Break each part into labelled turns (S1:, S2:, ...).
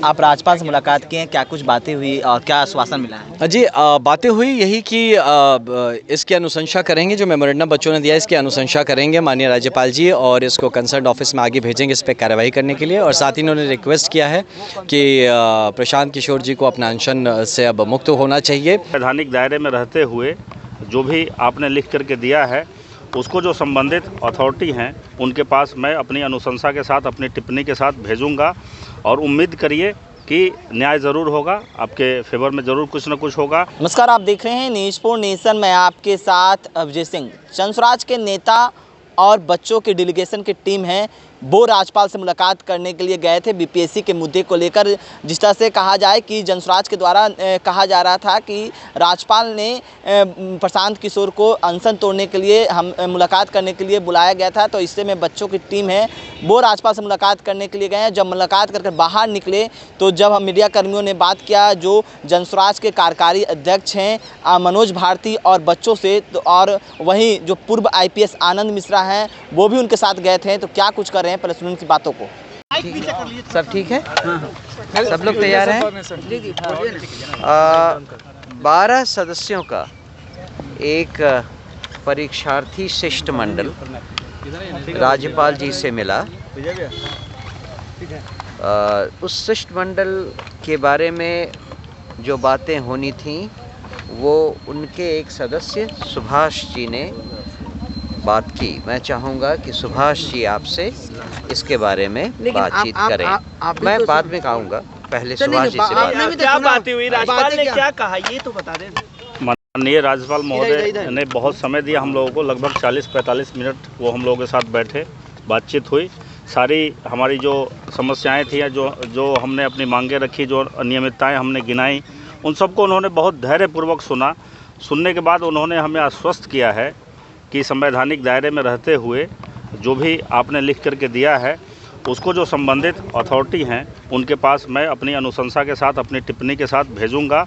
S1: आप राज्यपाल से मुलाकात की हैं, क्या कुछ बातें हुई और क्या आश्वासन मिला है?
S2: जी, बातें हुई यही कि इसकी अनुशंसा करेंगे, जो मेमोरेंडम बच्चों ने दिया इसकी अनुशंसा करेंगे माननीय राज्यपाल जी, और इसको कंसर्न ऑफिस में आगे भेजेंगे इस पर कार्रवाई करने के लिए। और साथ ही इन्होंने रिक्वेस्ट किया है कि प्रशांत किशोर जी को अपना अनशन से अब मुक्त होना चाहिए।
S3: संवैधानिक दायरे में रहते हुए जो भी आपने लिख करके दिया है उसको जो संबंधित अथॉरिटी हैं उनके पास मैं अपनी अनुशंसा के साथ, अपनी टिप्पणी के साथ भेजूंगा, और उम्मीद करिए कि न्याय ज़रूर होगा, आपके फेवर में ज़रूर कुछ न कुछ होगा।
S1: नमस्कार, आप देख रहे हैं न्यूज़ फॉर नेशन में आपके साथ अभिजीत सिंह। जनस्वराज के नेता और बच्चों की डेलीगेशन की टीम है, वो राज्यपाल से मुलाकात करने के लिए गए थे बीपीएससी के मुद्दे को लेकर। जिस तरह से कहा जाए कि जनस्वराज के द्वारा कहा जा रहा था कि राज्यपाल ने प्रशांत किशोर को अनशन तोड़ने के लिए मुलाकात करने के लिए बुलाया गया था, तो इससे में बच्चों की टीम है वो राज्यपाल से मुलाकात करने के लिए गए हैं। जब मुलाकात करके बाहर निकले तो जब हम मीडिया कर्मियों ने बात किया जो जनस्वराज के कार्यकारी अध्यक्ष हैं मनोज भारती और बच्चों से, तो और वहीं जो पूर्व आईपीएस आनंद मिश्रा हैं वो भी उनके साथ गए थे। तो क्या कुछ कर रहे हैं, पहले सुनिए उनकी बातों को।
S4: सब ठीक है, सब लोग तैयार हैं। 12 सदस्यों का एक परीक्षार्थी शिष्टमंडल राज्यपाल जी से मिला। उस शिष्टमंडल के बारे में जो बातें होनी थीं वो उनके एक सदस्य सुभाष जी ने बात की। मैं चाहूँगा कि सुभाष जी आपसे इसके बारे में बातचीत करें। मैं बाद में कहूँगा, पहले सुभाष जी से बात।
S5: क्या बात हुई, राज्यपाल ने क्या कहा ये तो बता दें।
S3: माननीय राज्यपाल महोदय ने बहुत समय दिया हम लोगों को, लगभग 40-45 मिनट वो हम लोगों के साथ बैठे, बातचीत हुई। सारी हमारी जो समस्याएं थी, जो हमने अपनी मांगें रखी, जो अनियमितताएं हमने गिनाई, उन सबको उन्होंने बहुत धैर्यपूर्वक सुना। सुनने के बाद उन्होंने हमें आश्वस्त किया है कि संवैधानिक दायरे में रहते हुए जो भी आपने लिख करके दिया है उसको जो संबंधित अथॉरिटी हैं उनके पास मैं अपनी अनुशंसा के साथ, अपनी टिप्पणी के साथ भेजूंगा,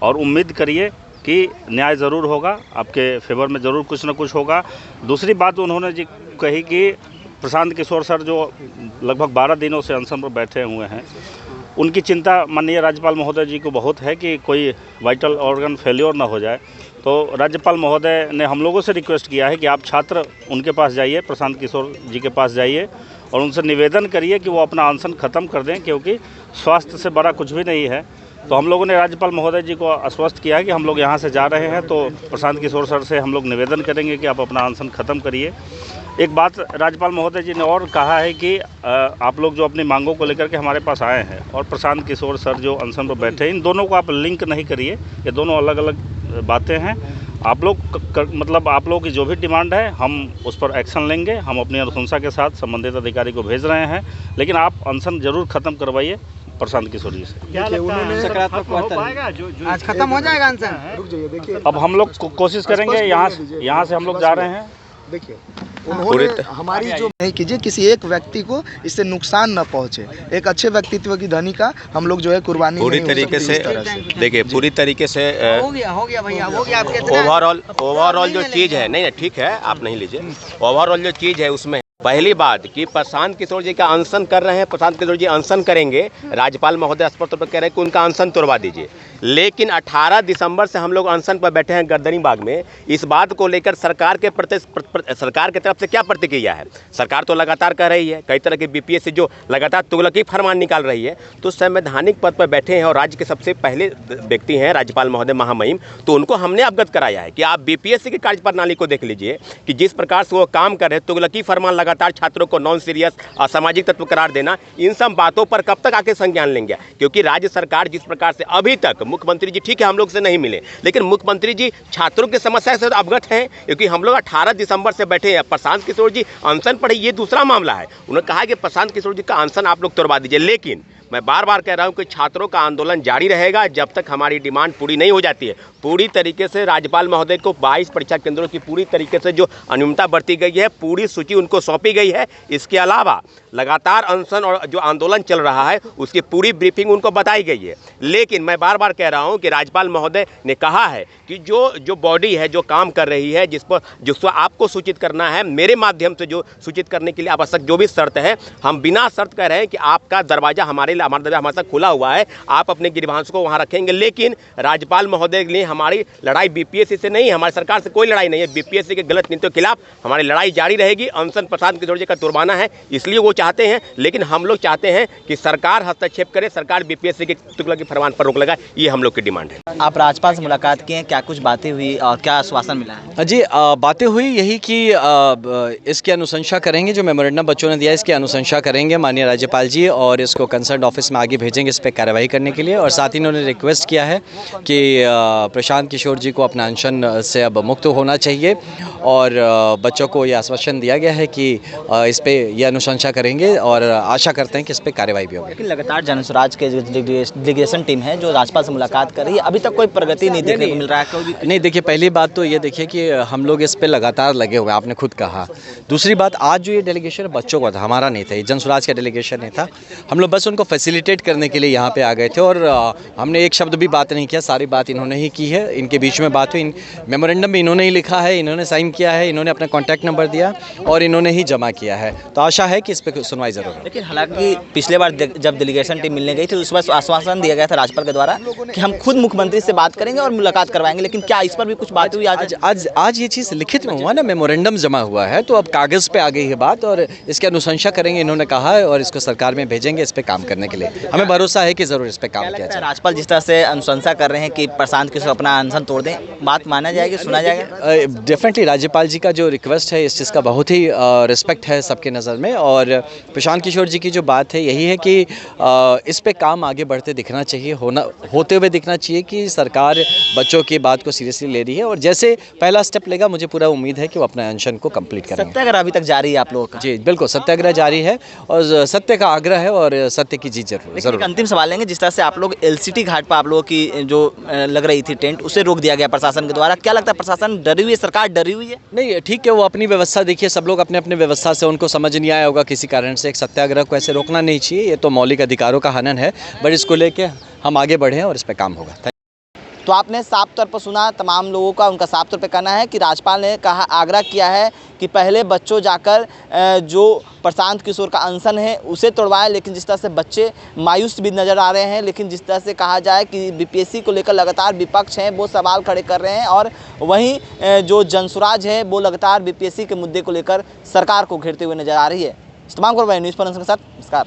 S3: और उम्मीद करिए कि न्याय ज़रूर होगा, आपके फेवर में ज़रूर कुछ न कुछ होगा। दूसरी बात उन्होंने जी कही कि प्रशांत किशोर सर जो लगभग 12 दिनों से अनशन पर बैठे हुए हैं, उनकी चिंता माननीय राज्यपाल महोदय जी को बहुत है कि कोई वाइटल ऑर्गन फेल्योर ना हो जाए। तो राज्यपाल महोदय ने हम लोगों से रिक्वेस्ट किया है कि आप छात्र उनके पास जाइए, प्रशांत किशोर जी के पास जाइए और उनसे निवेदन करिए कि वो अपना अनशन ख़त्म कर दें, क्योंकि स्वास्थ्य से बड़ा कुछ भी नहीं है। तो हम लोगों ने राज्यपाल महोदय जी को आश्वस्त किया है कि हम लोग यहाँ से जा रहे हैं तो प्रशांत किशोर सर से हम लोग निवेदन करेंगे कि आप अपना अनशन ख़त्म करिए। एक बात राज्यपाल महोदय जी ने और कहा है कि आप लोग जो अपनी मांगों को लेकर के हमारे पास आए हैं और प्रशांत किशोर सर जो अनशन पर बैठे हैं, इन दोनों को आप लिंक नहीं करिए, ये दोनों अलग अलग बातें हैं। आप लोग मतलब आप लोगों की जो भी डिमांड है हम उस पर एक्शन लेंगे। हम अपनी अनुशंसा के साथ संबंधित अधिकारी को भेज रहे हैं, लेकिन आप अनशन जरूर ख़त्म करवाइए प्रशांत किशोर जी से।
S5: क्या सकारात्मक हो पाएगा जो आज खत्म हो जाएगा अनशन?
S3: रुक जाइए, देखिए अब हम लोग कोशिश करेंगे, यहाँ से हम लोग जा रहे हैं।
S6: देखिए उन्होंने हमारी जो नहीं कीजिए, किसी एक व्यक्ति को इससे नुकसान न पहुंचे। एक अच्छे व्यक्तित्व की धनी का हम लोग जो है कुर्बानी
S7: पूरी तरीके से देखिए, पूरी तरीके से
S5: हो गया भैया, हो गया। आपके
S7: ओवरऑल जो चीज़ है, नहीं ठीक है, आप नहीं लीजिए। ओवरऑल जो चीज़ है उसमें पहली बात कि प्रशांत किशोर जी का अनशन कर रहे हैं, प्रशांत किशोर जी अनशन करेंगे, राज्यपाल महोदय स्पष्ट तौर पर कह रहे हैं कि उनका अनशन तोड़वा दीजिए। लेकिन 18 दिसंबर से हम लोग अनशन पर बैठे हैं गर्दनी बाग में। इस बात को लेकर सरकार के सरकार की तरफ से क्या प्रतिक्रिया है? सरकार तो लगातार कह रही है, कई तरह के बीपीएससी जो लगातार तुगलकी फरमान निकाल रही है, तो संवैधानिक पद पर बैठे हैं और राज्य के सबसे पहले व्यक्ति हैं राज्यपाल महोदय महामहिम, तो उनको हमने अवगत कराया है कि आप बीपीएससी की कार्यप्रणाली को देख लीजिए कि जिस प्रकार से वो काम कर रहे हैं, तुगलकी फरमान लगातार छात्रों को नॉन सीरियस असामाजिक तत्व करार देना, इन सब बातों पर कब तक आके संज्ञान लेंगे? क्योंकि राज्य सरकार जिस प्रकार से अभी तक मुख्यमंत्री जी ठीक है हम लोग से नहीं मिले, लेकिन मुख्यमंत्री जी छात्रों की समस्या से अवगत हैं, क्योंकि हम लोग 18 दिसंबर से बैठे हैं। प्रशांत किशोर जी अनशन पर ये दूसरा मामला है। उन्होंने कहा कि प्रशांत किशोर जी का अनशन आप लोग तोड़वा दीजिए, लेकिन मैं बार बार कह रहा हूं कि छात्रों का आंदोलन जारी रहेगा जब तक हमारी डिमांड पूरी नहीं हो जाती है। पूरी तरीके से राज्यपाल महोदय को 22 परीक्षा केंद्रों की पूरी तरीके से जो अनियमितता बरती गई है, पूरी सूची उनको सौंपी गई है। इसके अलावा लगातार अनशन और जो आंदोलन चल रहा है उसकी पूरी ब्रीफिंग उनको बताई गई है। लेकिन मैं बार बार कह रहा हूं कि राज्यपाल महोदय ने कहा है कि जो बॉडी है जो काम कर रही है जिसको आपको सूचित करना है, मेरे माध्यम से जो सूचित करने के लिए आवश्यक जो भी शर्त है, हम बिना शर्त कह रहे हैं कि आपका दरवाजा हमारे साथ खुला हुआ है, आप अपने गिरवांश को वहाँ रखेंगे। लेकिन राज्यपाल महोदय के लिए हमारी लड़ाई बीपीएससी से नहीं, हमारी सरकार से कोई लड़ाई नहीं है। बीपीएससी के गलत नीतियों के खिलाफ हमारी लड़ाई जारी रहेगी। अनशन प्रशांत किशोर जी का तुर्बाना है, इसलिए वो चाहते हैं, लेकिन हम लोग चाहते हैं कि सरकार हस्तक्षेप करे, सरकार बीपीएससी के तुगलक की फरमान पर रोक लगाए। ये हम लोग की डिमांड है।
S1: आप राज्यपाल से मुलाकात की है, क्या कुछ बातें हुई और क्या आश्वासन मिला है?
S2: जी, बातें हुई यही कि इसकी अनुशंसा करेंगे, जो मेमोरेंडम बच्चों ने दिया इसकी अनुशंसा करेंगे माननीय राज्यपाल जी, और इसको कंसर्न ऑफिस में आगे भेजेंगे इस पर कार्रवाई करने के लिए। और साथ ही इन्होंने रिक्वेस्ट किया है कि प्रशांत किशोर जी को अपना अनशन से अब मुक्त होना चाहिए, और बच्चों को ये आश्वासन दिया गया है कि इस पे ये अनुशंसा करेंगे और आशा करते हैं कि इस पे कार्रवाई भी होगी।
S1: लेकिन लगातार जनस्वराज के जो डेलीगेशन टीम है जो राज्यपाल से मुलाकात कर रही है, अभी तक कोई प्रगति नहीं देखने को मिल रहा है। कोई भी
S2: नहीं, देखिए, पहली बात तो ये देखिए कि हम लोग इस पे लगातार लगे हुए हैं, आपने खुद कहा। दूसरी बात, आज जो ये डेलीगेशन बच्चों का था, हमारा नहीं था, ये जनस्वराज का डेलीगेशन नहीं था। हम लोग बस उनको फैसिलिटेट करने के लिए यहाँ पे आ गए थे, और हमने एक शब्द भी बात नहीं किया, सारी बात इन्होंने ही की है। इनके बीच में बात हुई, मेमोरेंडम भी इन्होंने ही लिखा है, इन्होंने साइन किया है, इन्होंने अपना कॉन्टैक्ट नंबर दिया और इन्होंने ही जमा किया है। तो आशा है कि इस पर सुनवाई जरूर है।
S1: लेकिन हालांकि पिछले बार जब डेलीगेशन टीम मिलने गई थी उस पर आश्वासन दिया गया था राज्यपाल के द्वारा कि हम खुद मुख्यमंत्री से बात करेंगे और मुलाकात करवाएंगे, लेकिन क्या इस पर भी कुछ बात हुई?
S2: आज ये चीज़ लिखित में हुआ ना, मेमोरेंडम जमा हुआ है, तो अब कागज़ पे आ गई है बात, और इसकी अनुशंसा करेंगे इन्होंने कहा है, और इसको सरकार में भेजेंगे इस पे काम करने के लिए। हमें भरोसा है कि ज़रूर इस पे काम किया जाए।
S1: राज्यपाल जिस तरह से अनुशंसा कर रहे हैं कि प्रशांत किशोर अपना अनशन तोड़ दें, बात माना जाएगी, सुना जाएगा?
S2: डेफिनेटली राज्यपाल जी का जो रिक्वेस्ट है इस चीज़ का बहुत ही रिस्पेक्ट है सबके नज़र में, और प्रशांत किशोर जी की जो बात है यही है कि इस पे काम आगे बढ़ते दिखना चाहिए, होते हुए दिखना चाहिए कि सरकार बच्चों की बात को सीरियसली ले रही है, और जैसे पहला स्टेप लेगा मुझे पूरा उम्मीद है कि वो अपने अनशन को कंप्लीट करेंगे।
S1: सत्याग्रह अभी तक जारी है आप लोगों का?
S2: जी बिल्कुल, सत्याग्रह जारी है, और सत्य का आग्रह है, और सत्य की जीत जरूर।
S1: अंतिम सवाल लेंगे, जिस तरह से आप लोग एलसीटी घाट पर आप लोगों की जो लग रही थी टेंट, उसे रोक दिया गया प्रशासन के द्वारा, क्या लगता है प्रशासन डरी हुई है, सरकार डरी हुई है?
S2: नहीं, ठीक है, वो अपनी व्यवस्था देखिए, सब लोग अपने अपने व्यवस्था से, उनको समझ नहीं आया होगा किसी कारण से। एक सत्याग्रह को ऐसे रोकना नहीं चाहिए, ये तो मौलिक अधिकारों का हनन है, बट इसको लेके हम आगे बढ़े और इस पर काम होगा।
S1: तो आपने साफ तौर पर सुना तमाम लोगों का, उनका साफ तौर पर कहना है कि राज्यपाल ने कहा, आग्रह किया है कि पहले बच्चों जाकर जो प्रशांत किशोर का अनशन है उसे तोड़वाएं। लेकिन जिस तरह से बच्चे मायूस भी नज़र आ रहे हैं, लेकिन जिस तरह से कहा जाए कि बीपीएससी को लेकर लगातार विपक्ष हैं, वो सवाल खड़े कर रहे हैं, और वहीं जो जनस्वराज है वो लगातार बीपीएससी के मुद्दे को लेकर सरकार को घेरते हुए नजर आ रही है। तमाम न्यूज़ पर के साथ नमस्कार।